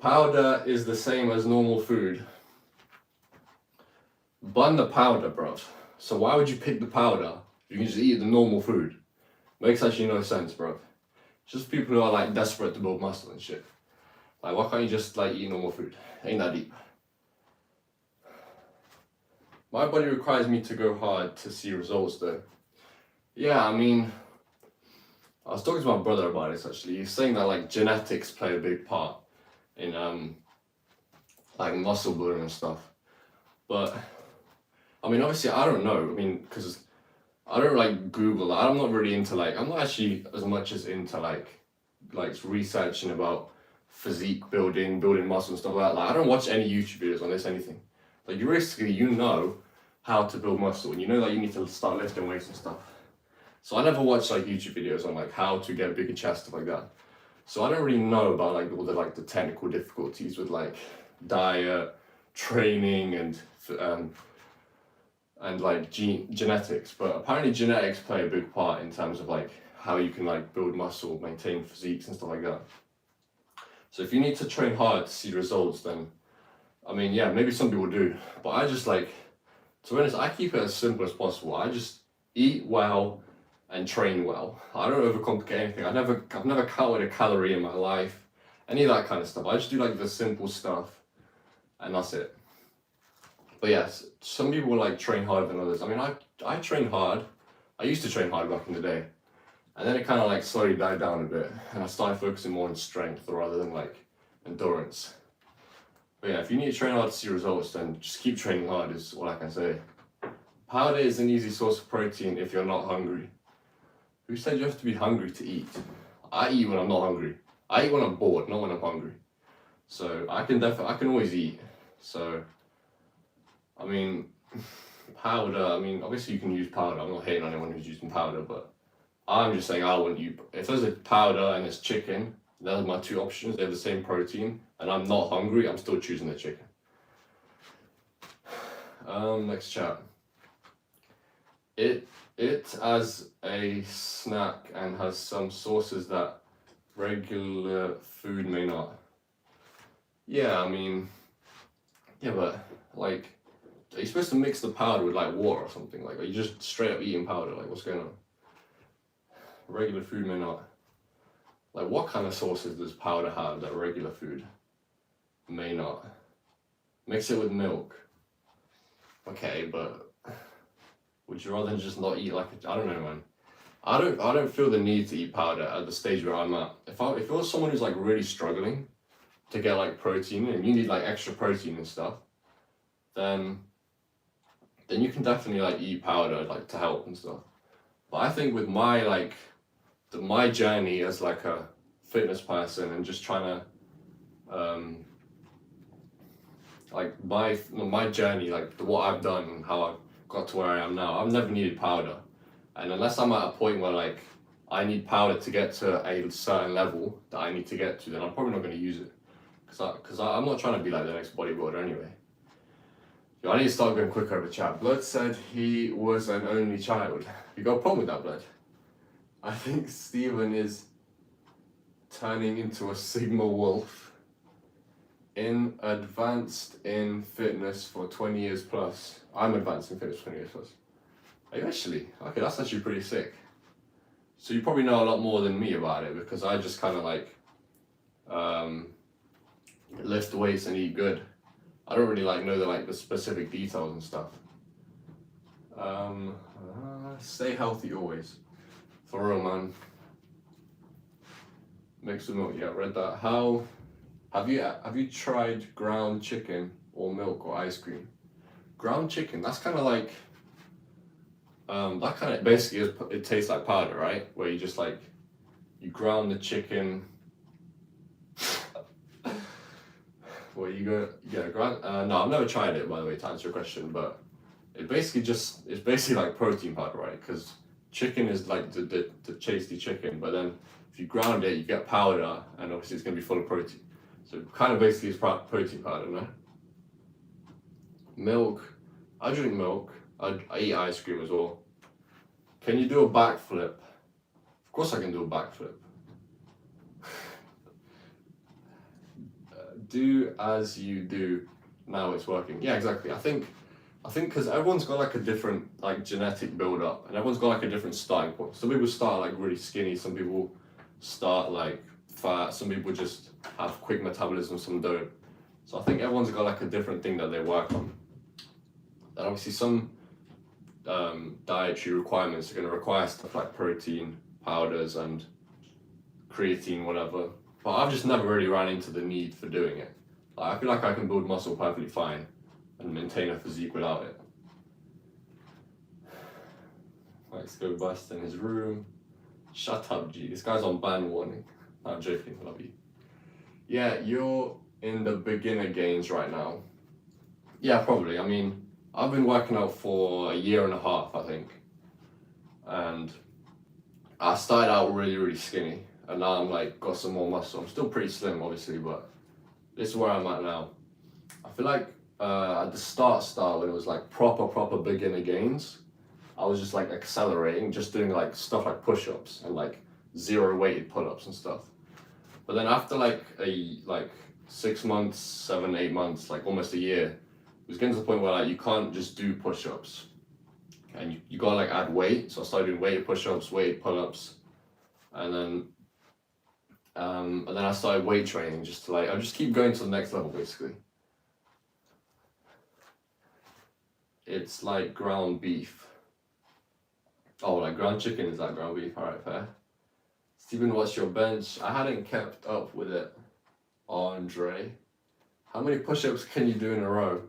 Powder is the same as normal food. Bun the powder, bro. So why would you pick the powder if you can just eat the normal food? Makes actually no sense, bro. Just people who are like desperate to build muscle and shit. Like, why can't you just like eat normal food? Ain't that deep. My body requires me to go hard to see results though. Yeah, I mean, I was talking to my brother about this actually. He's saying that like genetics play a big part in like muscle building and stuff. But I mean, obviously I don't know. I mean, because I don't like Google. I'm not really into like, I'm not actually as much as into like researching about physique building muscle and stuff like that. Like I don't watch any YouTube videos on this, anything. Like realistically, you know how to build muscle and you know that you need to start lifting weights and stuff. So I never watch like YouTube videos on like how to get a bigger chest, stuff like that. So I don't really know about like all the technical difficulties with like diet, training and like genetics, but apparently genetics play a big part in terms of like how you can like build muscle, maintain physiques and stuff like that. So if you need to train hard to see results, then I mean, yeah, maybe some people do, but I just like, to be honest, I keep it as simple as possible. I just eat well and train well. I don't overcomplicate anything. I've never counted a calorie in my life, any of that kind of stuff. I just do like the simple stuff, and that's it. But yes, some people like train harder than others. I mean, I train hard. I used to train hard back in the day, and then it kind of like slowly died down a bit, and I started focusing more on strength rather than like endurance. But yeah, if you need to train hard to see results, then just keep training hard is all I can say. Powder is an easy source of protein if you're not hungry. Who said you have to be hungry to eat? I eat when I'm not hungry. I eat when I'm bored, not when I'm hungry. So I can always eat. So, I mean, powder, I mean, obviously you can use powder. I'm not hating on anyone who's using powder, but I'm just saying I wouldn't use, if there's a powder and there's chicken, those are my two options. They have the same protein, and I'm not hungry, I'm still choosing the chicken. Next chat. It as a snack and has some sources that regular food may not. Yeah, I mean, yeah, but like, are you supposed to mix the powder with like water or something? Like, are you just straight up eating powder? Like, what's going on? Regular food may not. Like, what kind of sources does powder have that regular food may not? Mix it with milk. Okay, but would you rather just not eat like I don't know, man. I don't feel the need to eat powder at the stage where I'm at. If it was someone who's like really struggling to get like protein and you need like extra protein and stuff, then you can definitely like eat powder like to help and stuff. But I think with my like my journey as like a fitness person and just trying to like my journey, like what I've done and how I've got to where I am now, I've never needed powder. And unless I'm at a point where like I need powder to get to a certain level that I need to get to, then I'm probably not going to use it. Because I'm not trying to be like the next bodybuilder anyway. Yo, I need to start going quicker over chat. Blood said he was an only child. You got a problem with that, Blood? I think Steven is turning into a Sigma wolf. Advanced in fitness for 20 years plus. I'm advanced in fitness for 20 years plus. Are you actually? Okay, that's actually pretty sick. So you probably know a lot more than me about it because I just kind of like lift weights and eat good. I don't really like know the specific details and stuff. Stay healthy always. For real, man. Mix with milk. Yeah, read that. How have you tried ground chicken or milk or ice cream? Ground chicken. That's kind of like that kind of basically is, it tastes like powder, right? Where you just like you ground the chicken. Well, you go, yeah, ground. No, I've never tried it, by the way, to answer your question, but it's basically like protein powder, right? Because chicken is like the tasty chicken, but then if you ground it, you get powder, and obviously it's gonna be full of protein. So kind of basically it's protein powder, no? Milk. I drink milk. I eat ice cream as well. Can you do a backflip? Of course I can do a backflip. Do as you do. Now it's working. Yeah, exactly. I think because everyone's got like a different like genetic build up, and everyone's got like a different starting point. Some people start like really skinny. Some people start like fat. Some people just have quick metabolism. Some don't. So I think everyone's got like a different thing that they work on. And obviously some dietary requirements are going to require stuff like protein powders and creatine, whatever. But I've just never really ran into the need for doing it. Like, I feel like I can build muscle perfectly fine and maintain a physique without it. Let's go bust in his room. Shut up, G. This guy's on ban warning. I'm joking, love you. Yeah, you're in the beginner gains right now. Yeah, probably. I mean, I've been working out for a year and a half, I think. And I started out really, really skinny. And now I'm like, got some more muscle. I'm still pretty slim, obviously, but this is where I'm at now. I feel like at the start, when it was like proper beginner gains, I was just like accelerating, just doing like stuff like push-ups and like zero weighted pull-ups and stuff. But then after like 6 months, 7, 8 months, like almost a year, it was getting to the point where like you can't just do push-ups. And you gotta like add weight. So I started doing weighted push-ups, weighted pull-ups, and then I started weight training just to like I just keep going to the next level basically. It's like ground beef. Oh, like ground chicken is like ground beef. Alright, fair. Steven, what's your bench? I hadn't kept up with it. Andre, how many push-ups can you do in a row?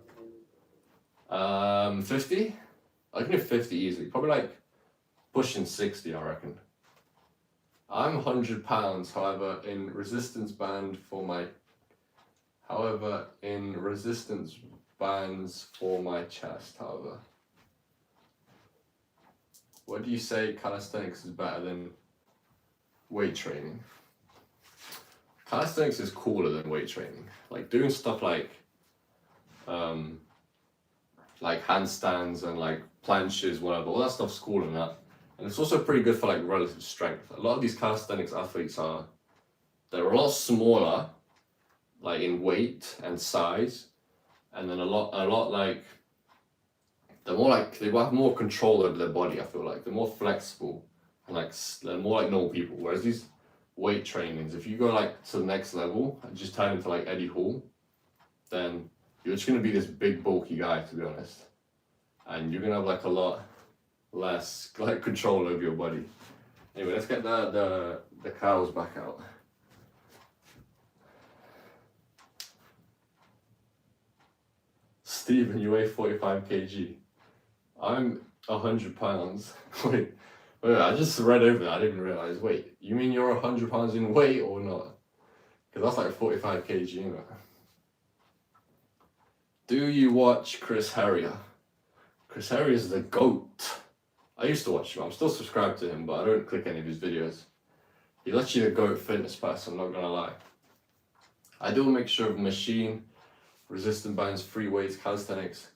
50? I can do 50 easily. Probably like pushing 60, I reckon. I'm 100 pounds, however, in resistance bands for my chest, however. What do you say calisthenics is better than weight training? Calisthenics is cooler than weight training. Like doing stuff like handstands and like planches, whatever, all that stuff's cool and that. And it's also pretty good for like relative strength. A lot of these calisthenics athletes they're a lot smaller, like in weight and size, and then a lot like they have more control over their body. I feel like they're more flexible and like they're more like normal people. Whereas these weight trainings, if you go like to the next level and just turn into like Eddie Hall, then you're just gonna be this big bulky guy, to be honest, and you're gonna have like a lot less like control over your body. Anyway, let's get the cows back out. Stephen, you weigh 45 kg. I'm 100 pounds. Wait, I just read over that. I didn't even realize. Wait, you mean you're 100 pounds in weight or not? Because that's like 45 kg, you know. Do you watch Chris Harrier? Chris Harrier is the GOAT. I used to watch him. I'm still subscribed to him, but I don't click any of his videos. He's actually the GOAT fitness person, I'm not gonna lie. I do a mixture of machine, resistance bands, free weights, calisthenics.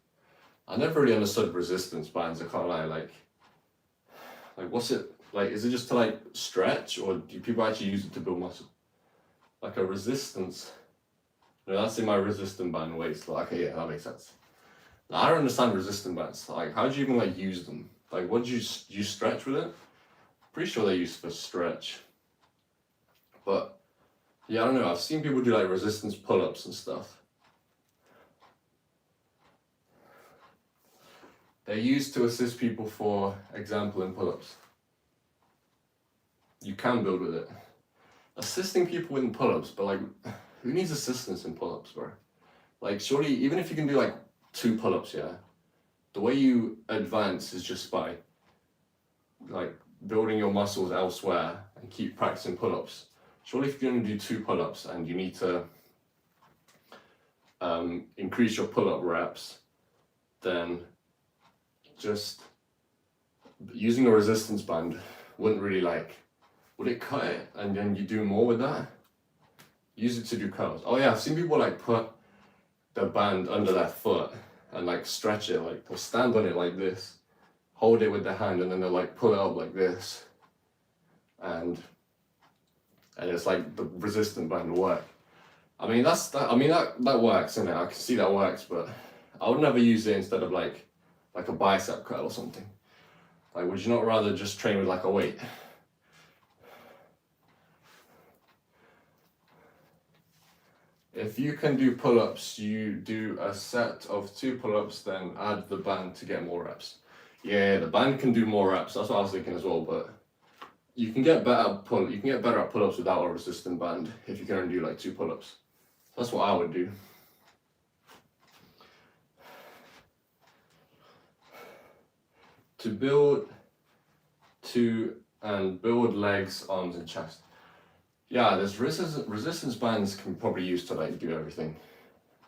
I never really understood resistance bands, I can't lie. Like what's it, like, is it just to like stretch, or do people actually use it to build muscle? Like a resistance, no, that's in my resistance band weights. Like, okay, yeah, that makes sense. Now, I don't understand resistance bands. Like, how do you even like use them? Like, what do you stretch with it? Pretty sure they're used for stretch. But yeah, I don't know. I've seen people do like resistance pull-ups and stuff. They're used to assist people, for example, in pull-ups. You can build with it. Assisting people in pull-ups, but like, who needs assistance in pull-ups, bro? Like, surely, even if you can do like 2 pull-ups, yeah, the way you advance is just by like building your muscles elsewhere and keep practicing pull-ups. Surely if you're gonna do 2 pull-ups and you need to increase your pull-up reps, then just using a resistance band wouldn't really like, would it cut it and then you do more with that? Use it to do curls. Oh yeah, I've seen people like put the band under their foot and like stretch it, like they'll stand on it like this, hold it with their hand, and then they'll like pull it up like this, and it's like the resistance band will work. I mean that works, innit? I can see that works, but I would never use it instead of like a bicep curl or something. Like, would you not rather just train with like a weight? If you can do pull-ups, you do a set of 2 pull-ups, then add the band to get more reps. Yeah, the band can do more reps. That's what I was thinking as well. But you can get better at pull-ups without a resistant band if you can only do like 2 pull-ups. That's what I would do. To build legs, arms, and chest. Yeah, there's resistance bands can probably use to like do everything.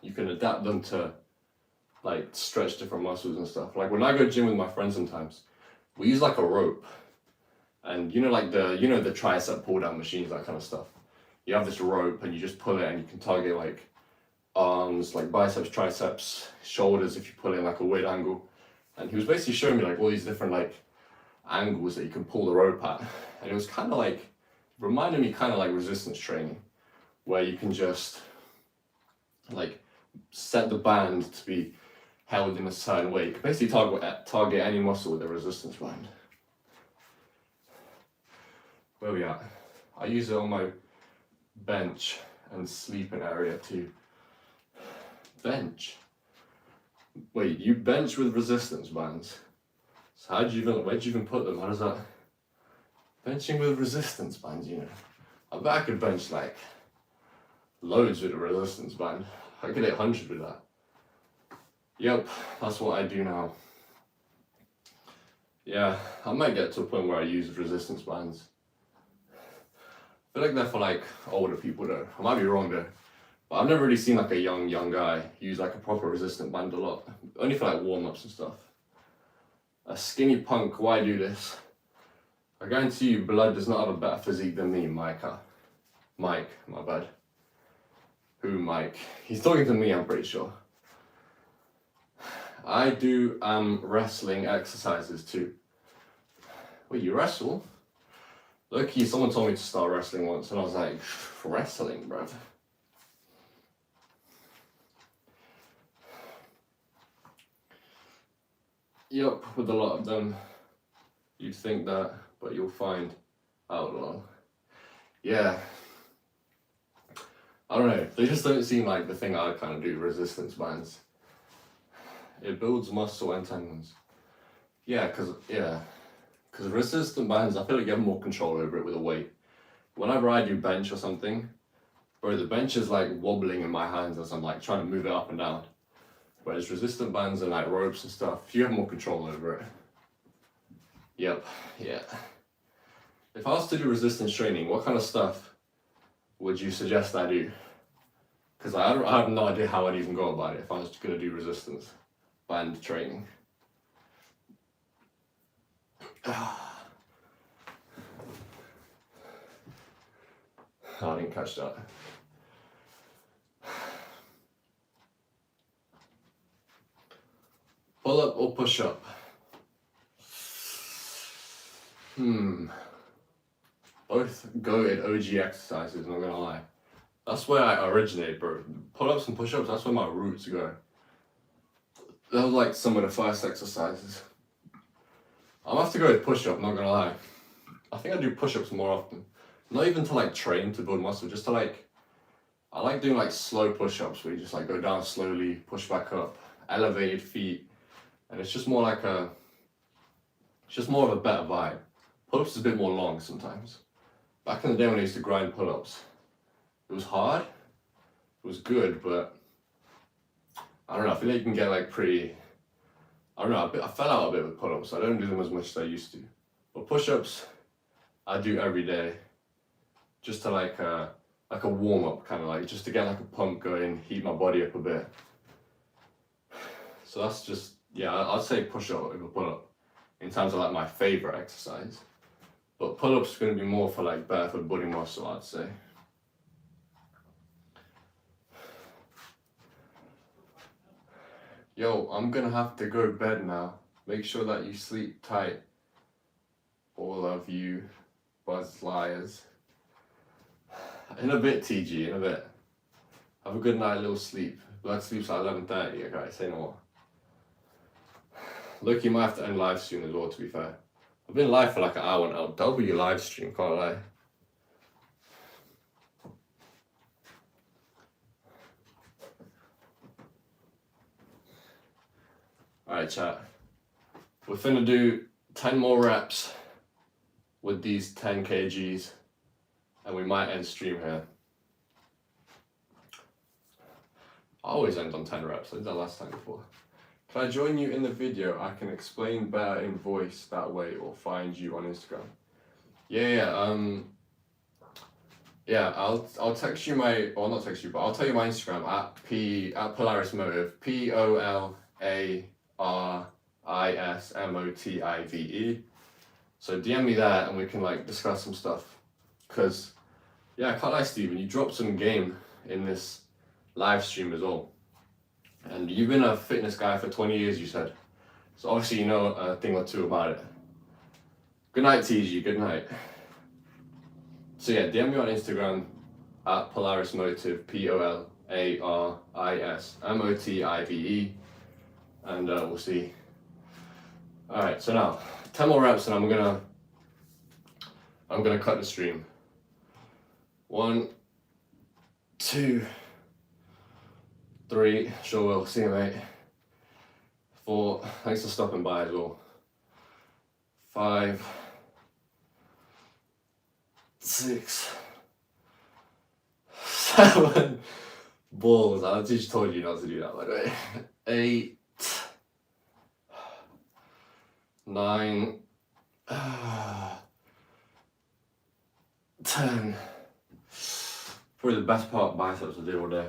You can adapt them to like stretch different muscles and stuff. Like when I go gym with my friends sometimes, we use like a rope, and you know the tricep pull down machines, that kind of stuff. You have this rope and you just pull it and you can target like arms, like biceps, triceps, shoulders if you pull it in like a weird angle. And he was basically showing me like all these different like angles that you can pull the rope at, and it was kind of like, reminded me kind of like resistance training, where you can just like set the band to be held in a certain way. You can basically target any muscle with a resistance band. Where we at? I use it on my bench and sleeping area too. Bench? Wait, you bench with resistance bands? So where'd you even put them? How does that? Benching with resistance bands, you know. I bet I could bench like loads with a resistance band. I could hit 100 with that. Yep, that's what I do now. Yeah, I might get to a point where I use resistance bands. feel like they're for like older people though. I might be wrong there. But I've never really seen like a young guy use like a proper resistant band a lot. Only for like warm-ups and stuff. A skinny punk, why do this? I guarantee you blood does not have a better physique than me, Micah. Mike, my bad. Who, Mike? He's talking to me, I'm pretty sure. I do wrestling exercises too. Wait, you wrestle? Look, someone told me to start wrestling once, and I was like, wrestling, bruv. Yup, with a lot of them, you'd think that, but you'll find out long. Yeah. I don't know, they just don't seem like the thing I'd kind of do, resistance bands. It builds muscle and tendons. Yeah, because resistant bands, I feel like you have more control over it with a weight. Whenever I do bench or something, bro, the bench is like wobbling in my hands as I'm like trying to move it up and down. Whereas resistant bands and like ropes and stuff, you have more control over it. Yep, yeah. If I was to do resistance training, what kind of stuff would you suggest I do? Because I have no idea how I'd even go about it if I was going to do resistance band training. I didn't catch that. Pull up or push up? Both goated OG exercises, not gonna lie. That's where I originate, bro. Pull-ups and push-ups, that's where my roots go. That was like some of the first exercises. I'll have to go with push-up, not gonna lie. I think I do push-ups more often. Not even to like train to build muscle, just to like, I like doing like slow push-ups where you just like go down slowly, push back up, elevated feet. And it's just more like it's just more of a better vibe. Pull-ups is a bit more long sometimes. Back in the day when I used to grind pull-ups, it was hard, it was good, but I don't know, I feel like you can get like pretty, I don't know, I fell out a bit with pull-ups. I don't do them as much as I used to. But push-ups, I do every day, just to like a warm-up, kind of like, just to get like a pump going, heat my body up a bit. So that's just, yeah, I'd say push-up over pull-up in terms of like my favorite exercise. But pull-ups is going to be more for like better for body muscle, I'd say. Yo, I'm gonna have to go to bed now. Make sure that you sleep tight. All of you buzz liars. In a bit, TG, in a bit. Have a good night, little sleep. Blood sleeps at 11:30, okay, say no more. Look, you might have to end live soon as well, to be fair. I've been live for like an hour now. Double your live stream, can't lie. Alright, chat. We're finna do 10 more reps with these 10 kgs, and we might end stream here. I always end on 10 reps, I did that last time before. Can I join you in the video? I can explain better in voice that way, or find you on Instagram. Yeah, I'll text you my, or not text you, but I'll tell you my Instagram at Polaris Motive, POLARISMOTIVE. So DM me that and we can like discuss some stuff. Cause yeah, I can't lie, Steven, you dropped some game in this live stream as well. And you've been a fitness guy for 20 years, you said. So obviously you know a thing or two about it. Good night, TG, good night. So yeah, DM me on Instagram at Polaris Motive, POLARISMOTIVE, and we'll see. Alright, so now 10 more reps and I'm gonna cut the stream. 1, 2, 3, sure will, see you mate. 4, thanks for stopping by as well. 5, 6, 7, balls, I just told you not to do that by the way. 8, 9, 10, probably the best part of biceps I do all day.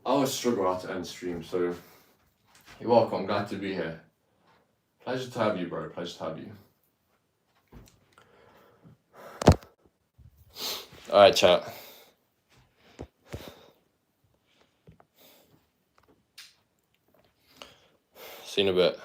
I always struggle how to end stream, so you're welcome. I'm glad to be here. Pleasure to have you, bro. Pleasure to have you. Alright, chat. See you in a bit.